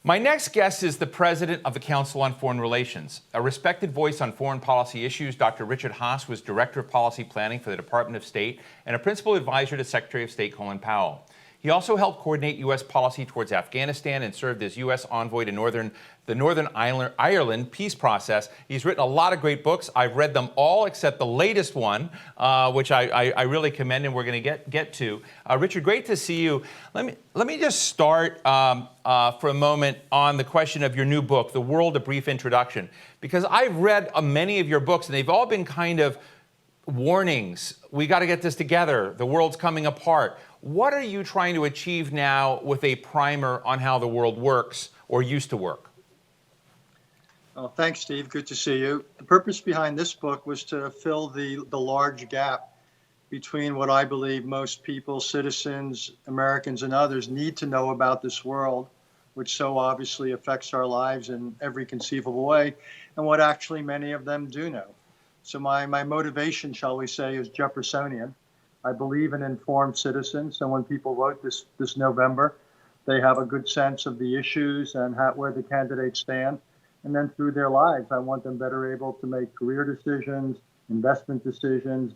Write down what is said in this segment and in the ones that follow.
My next guest is the president of the Council on Foreign Relations. A respected voice on foreign policy issues, Dr. Richard Haass was Director of Policy Planning for the Department of State and a principal advisor to Secretary of State Colin Powell. He also helped coordinate U.S. policy towards Afghanistan and served as U.S. envoy to the Northern Ireland peace process. He's written a lot of great books. I've read them all except the latest one, which I really commend and we're going to get to. Richard, great to see you. Let me just start for a moment on the question of your new book, The World, A Brief Introduction, because I've read many of your books and they've all been kind of warnings. We got to get this together. The world's coming apart. What are you trying to achieve now with a primer on how the world works or used to work? Oh, thanks, Steve. Good to see you. The purpose behind this book was to fill the large gap between what I believe most people, citizens, Americans, and others need to know about this world, which so obviously affects our lives in every conceivable way, and what actually many of them do know. So my motivation, shall we say, is Jeffersonian. I believe in informed citizens, and when people vote this November, they have a good sense of the issues and where the candidates stand. And then through their lives, I want them better able to make career decisions, investment decisions,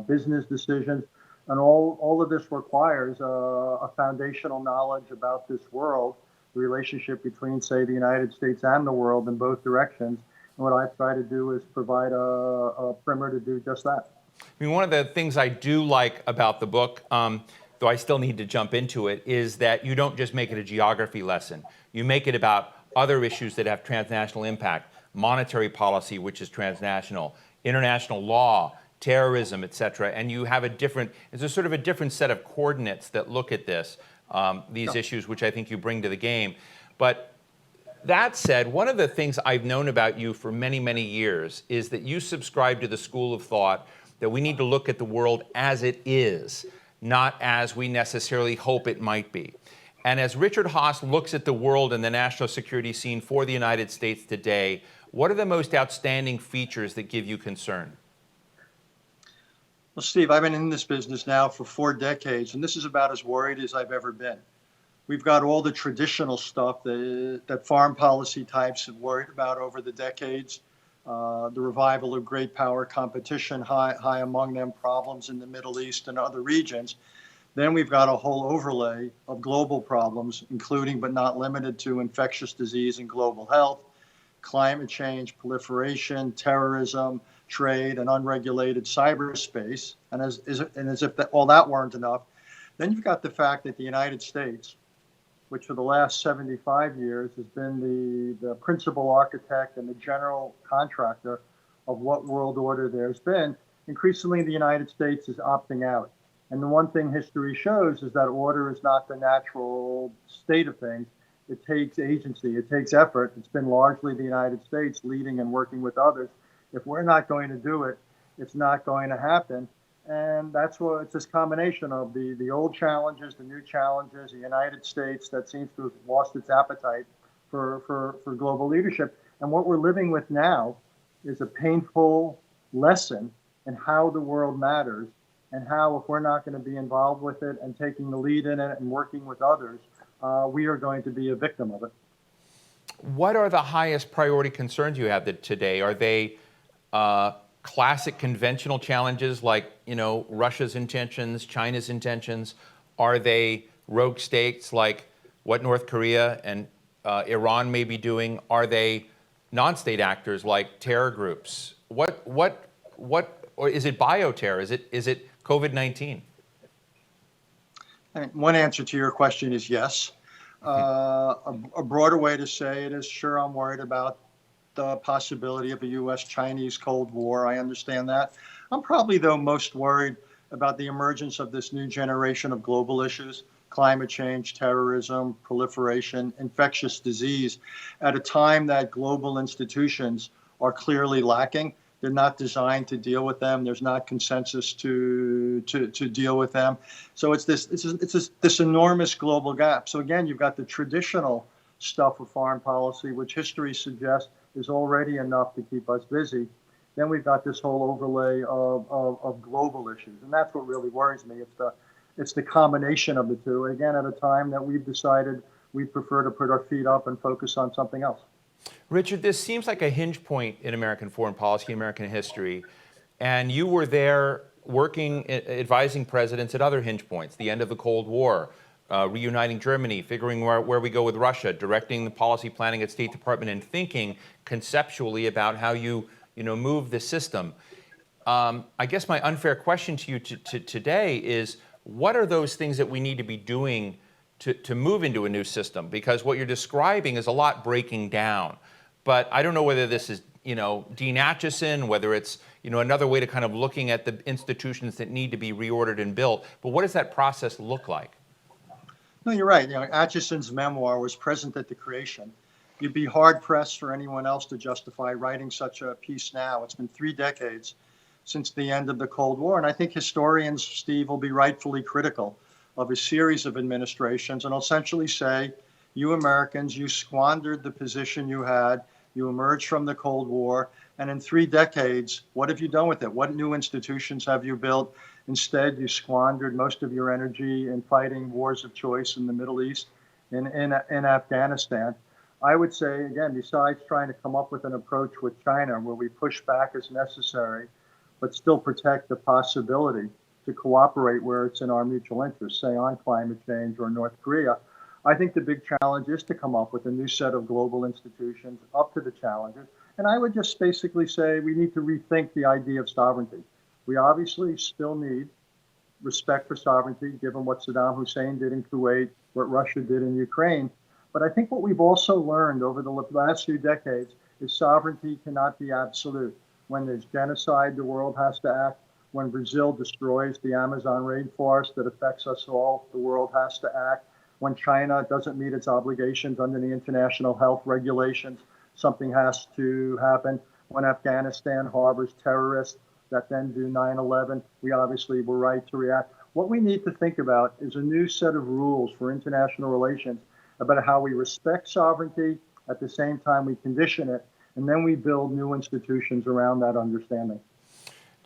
business decisions. And all of this requires a foundational knowledge about this world, the relationship between, say, the United States and the world in both directions. And what I try to do is provide a primer to do just that. I mean, one of the things I do like about the book, though I still need to jump into it, is that you don't just make it a geography lesson. You make it about other issues that have transnational impact, monetary policy, which is transnational, international law, terrorism, et cetera. And you have it's a sort of a different set of coordinates that look at these issues, which I think you bring to the game. But that said, one of the things I've known about you for many, many years is that you subscribe to the school of thought that we need to look at the world as it is, not as we necessarily hope it might be. And as Richard Haass looks at the world and the national security scene for the United States today, what are the most outstanding features that give you concern? Well, Steve, I've been in this business now for 4 decades, and this is about as worried as I've ever been. We've got all the traditional stuff that foreign policy types have worried about over the decades. The revival of great power competition, high among them problems in the Middle East and other regions. Then we've got a whole overlay of global problems, including but not limited to infectious disease and global health, climate change, proliferation, terrorism, trade, and unregulated cyberspace. And as if all that weren't enough, then you've got the fact that the United States, which for the last 75 years has been the principal architect and the general contractor of what world order there's been, increasingly the United States is opting out. And the one thing history shows is that order is not the natural state of things. It takes agency, it takes effort. It's been largely the United States leading and working with others. If we're not going to do it, it's not going to happen. And that's what it's this combination of the old challenges, the new challenges, the United States that seems to have lost its appetite for global leadership. And what we're living with now is a painful lesson in how the world matters and how, if we're not going to be involved with it and taking the lead in it and working with others, we are going to be a victim of it. What are the highest priority concerns you have today? Are they classic conventional challenges like, Russia's intentions, China's intentions? Are they rogue states like what North Korea and Iran may be doing? Are they non-state actors like terror groups? Or is it bioterror? Is it COVID-19? One answer to your question is yes. A broader way to say it is, sure, I'm worried about the possibility of a U.S.-Chinese Cold War. I understand that. I'm probably, though, most worried about the emergence of this new generation of global issues, climate change, terrorism, proliferation, infectious disease, at a time that global institutions are clearly lacking. They're not designed to deal with them. There's not consensus to deal with them. So it's this enormous global gap. So again, you've got the traditional stuff of foreign policy, which history suggests is already enough to keep us busy. Then we've got this whole overlay of global issues, and that's what really worries me. It's the combination of the two. Again, at a time that we've decided we prefer to put our feet up and focus on something else. Richard, this seems like a hinge point in American foreign policy, American history, and you were there working, advising presidents at other hinge points, the end of the Cold War, reuniting Germany, figuring where we go with Russia, directing the policy planning at State Department, and thinking conceptually about how you move the system. I guess my unfair question to you today is, what are those things that we need to be doing to move into a new system? Because what you're describing is a lot breaking down. But I don't know whether this is, Dean Acheson, whether it's, another way to kind of looking at the institutions that need to be reordered and built. But what does that process look like? No, you're right. Acheson's memoir was present at the creation. You'd be hard-pressed for anyone else to justify writing such a piece now. It's been 3 decades since the end of the Cold War, and I think historians, Steve, will be rightfully critical of a series of administrations and essentially say, you Americans, you squandered the position you had, you emerged from the Cold War, and in 3 decades, what have you done with it? What new institutions have you built? Instead, you squandered most of your energy in fighting wars of choice in the Middle East and in Afghanistan. I would say, again, besides trying to come up with an approach with China where we push back as necessary, but still protect the possibility to cooperate where it's in our mutual interest, say on climate change or North Korea, I think the big challenge is to come up with a new set of global institutions up to the challenges. And I would just basically say we need to rethink the idea of sovereignty. We obviously still need respect for sovereignty, given what Saddam Hussein did in Kuwait, what Russia did in Ukraine. But I think what we've also learned over the last few decades is sovereignty cannot be absolute. When there's genocide, the world has to act. When Brazil destroys the Amazon rainforest that affects us all, the world has to act. When China doesn't meet its obligations under the international health regulations, something has to happen. When Afghanistan harbors terrorists that then do 9/11, we obviously were right to react. What we need to think about is a new set of rules for international relations about how we respect sovereignty, at the same time we condition it, and then we build new institutions around that understanding.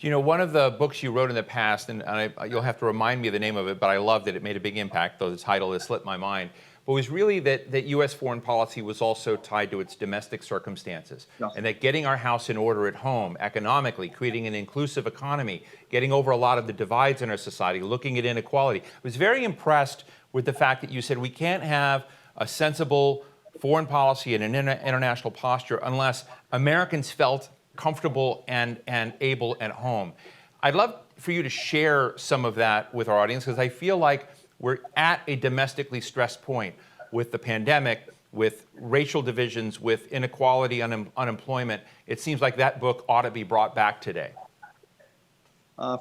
One of the books you wrote in the past, and you'll have to remind me of the name of it, but I loved it. It made a big impact, though the title has slipped my mind. But it was really that U.S. foreign policy was also tied to its domestic circumstances. Yes. And that getting our house in order at home, economically, creating an inclusive economy, getting over a lot of the divides in our society, looking at inequality. I was very impressed with the fact that you said we can't have a sensible foreign policy and an international posture unless Americans felt comfortable and able at home. I'd love for you to share some of that with our audience, because I feel like we're at a domestically stressed point with the pandemic, with racial divisions, with inequality, unemployment. It seems like that book ought to be brought back today.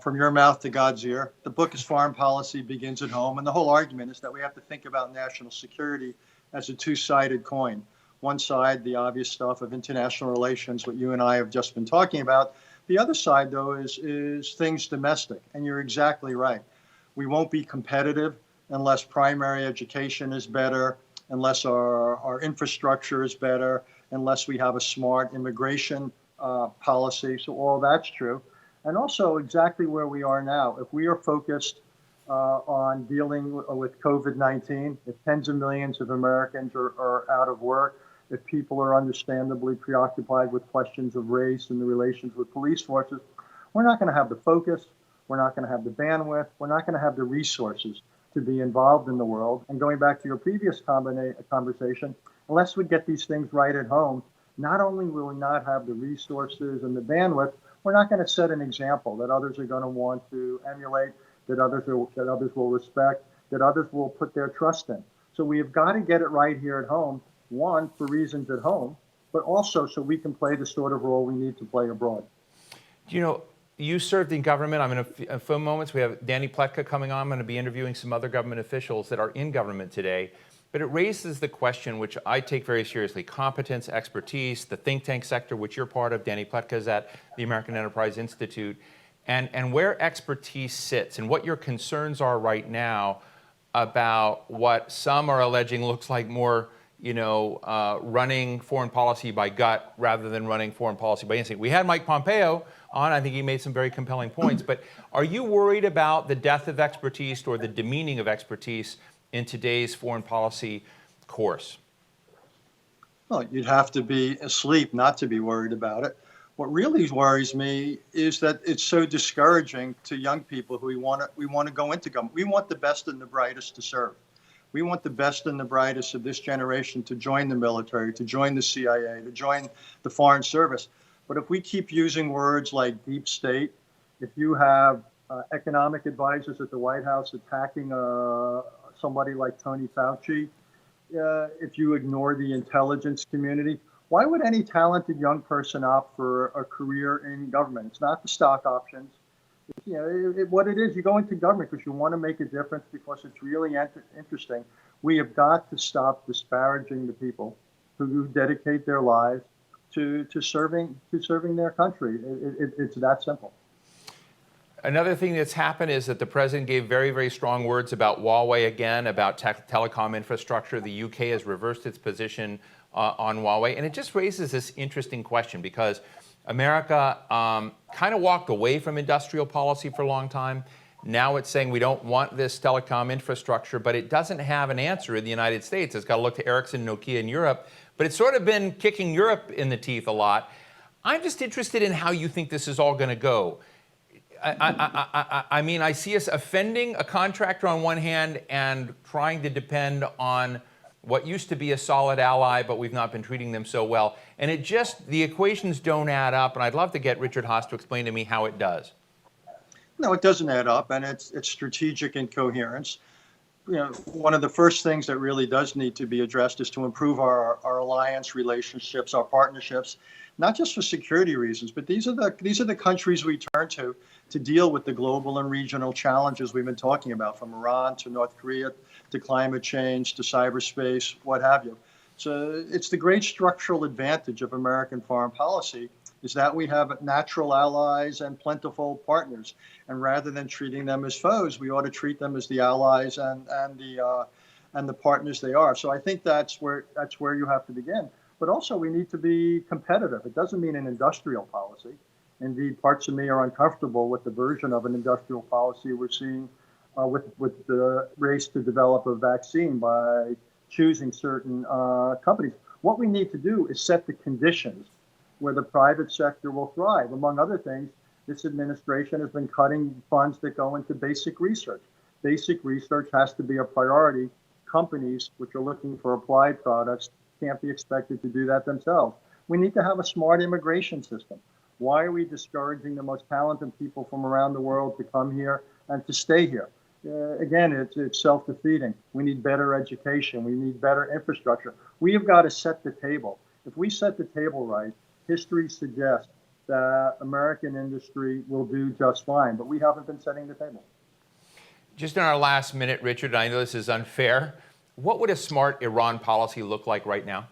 From your mouth to God's ear. The book is Foreign Policy Begins at Home, and the whole argument is that we have to think about national security as a two-sided coin. One side, the obvious stuff of international relations, what you and I have just been talking about. The other side, though, is things domestic, and you're exactly right. We won't be competitive unless primary education is better, unless our infrastructure is better, unless we have a smart immigration policy. So all that's true. And also exactly where we are now. If we are focused on dealing with COVID-19, if tens of millions of Americans are out of work, if people are understandably preoccupied with questions of race and the relations with police forces, we're not going to have the focus, we're not going to have the bandwidth, we're not going to have the resources to be involved in the world. And going back to your previous conversation, unless we get these things right at home, not only will we not have the resources and the bandwidth, we're not going to set an example that others are going to want to emulate, that others will respect, that others will put their trust in. So we have got to get it right here at home, one, for reasons at home, but also so we can play the sort of role we need to play abroad. You served in government. I'm in a few moments. We have Danny Pletka coming on. I'm going to be interviewing some other government officials that are in government today. But it raises the question, which I take very seriously, competence, expertise, the think tank sector, which you're part of. Danny Pletka is at the American Enterprise Institute, and where expertise sits and what your concerns are right now about what some are alleging looks like more running foreign policy by gut rather than running foreign policy by instinct. We had Mike Pompeo on. I think he made some very compelling points. But are you worried about the death of expertise or the demeaning of expertise in today's foreign policy course? Well, you'd have to be asleep not to be worried about it. What really worries me is that it's so discouraging to young people who we want to go into government. We want the best and the brightest to serve. We want the best and the brightest of this generation to join the military, to join the CIA, to join the Foreign Service. But if we keep using words like deep state, if you have economic advisors at the White House attacking somebody like Tony Fauci, if you ignore the intelligence community, why would any talented young person opt for a career in government? It's not the stock options. What it is, you go into government because you want to make a difference, because it's really interesting. We have got to stop disparaging the people who dedicate their lives to serving their country. It's that simple. Another thing that's happened is that the president gave very, very strong words about Huawei again, about telecom infrastructure. The UK has reversed its position on Huawei. And it just raises this interesting question, because America kind of walked away from industrial policy for a long time. Now it's saying we don't want this telecom infrastructure, but it doesn't have an answer in the United States. It's got to look to Ericsson, Nokia in Europe, but it's sort of been kicking Europe in the teeth a lot. I'm just interested in how you think this is all going to go. I mean, I see us offending a contractor on one hand and trying to depend on what used to be a solid ally, but we've not been treating them so well. And the equations don't add up, and I'd love to get Richard Haass to explain to me how it does. No, it doesn't add up, and it's strategic incoherence. One of the first things that really does need to be addressed is to improve our alliance relationships, our partnerships, not just for security reasons, but these are the countries we turn to deal with the global and regional challenges we've been talking about, from Iran to North Korea to climate change to cyberspace, what have you. So it's the great structural advantage of American foreign policy is that we have natural allies and plentiful partners. And rather than treating them as foes, we ought to treat them as the allies and the partners they are. So I think that's where you have to begin. But also we need to be competitive. It doesn't mean an industrial policy. Indeed, parts of me are uncomfortable with the version of an industrial policy we're seeing with the race to develop a vaccine by choosing certain companies. What we need to do is set the conditions where the private sector will thrive. Among other things, this administration has been cutting funds that go into basic research. Basic research has to be a priority. Companies which are looking for applied products can't be expected to do that themselves. We need to have a smart immigration system. Why are we discouraging the most talented people from around the world to come here and to stay here? Again, it's self-defeating. We need better education. We need better infrastructure. We have got to set the table. If we set the table right, history suggests that American industry will do just fine, but we haven't been setting the table. Just in our last minute, Richard, I know this is unfair, what would a smart Iran policy look like right now?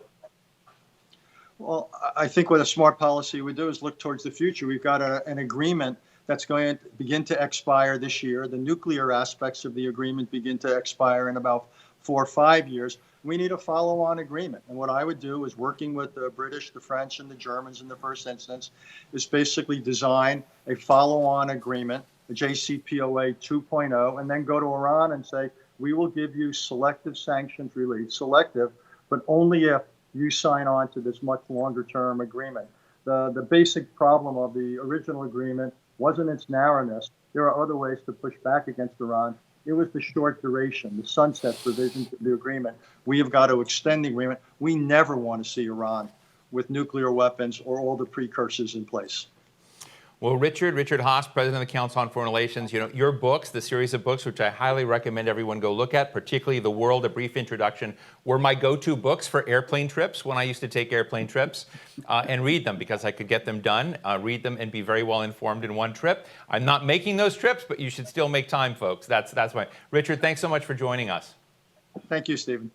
Well, I think what a smart policy would do is look towards the future. We've got an agreement that's going to begin to expire this year. The nuclear aspects of the agreement begin to expire in about 4 or 5 years. We need a follow-on agreement. And what I would do is, working with the British, the French, and the Germans in the first instance, is basically design a follow-on agreement, a JCPOA 2.0, and then go to Iran and say, we will give you selective sanctions relief, selective, but only if you sign on to this much longer-term agreement. The basic problem of the original agreement wasn't its narrowness. There are other ways to push back against Iran. It was the short duration, the sunset provisions of the agreement. We have got to extend the agreement. We never want to see Iran with nuclear weapons or all the precursors in place. Well, Richard Haass, President of the Council on Foreign Relations, your books, the series of books, which I highly recommend everyone go look at, particularly The World, A Brief Introduction, were my go-to books for airplane trips when I used to take airplane trips and read them because I could get them done, read them, and be very well informed in one trip. I'm not making those trips, but you should still make time, folks. That's why. Richard, thanks so much for joining us. Thank you, Stephen.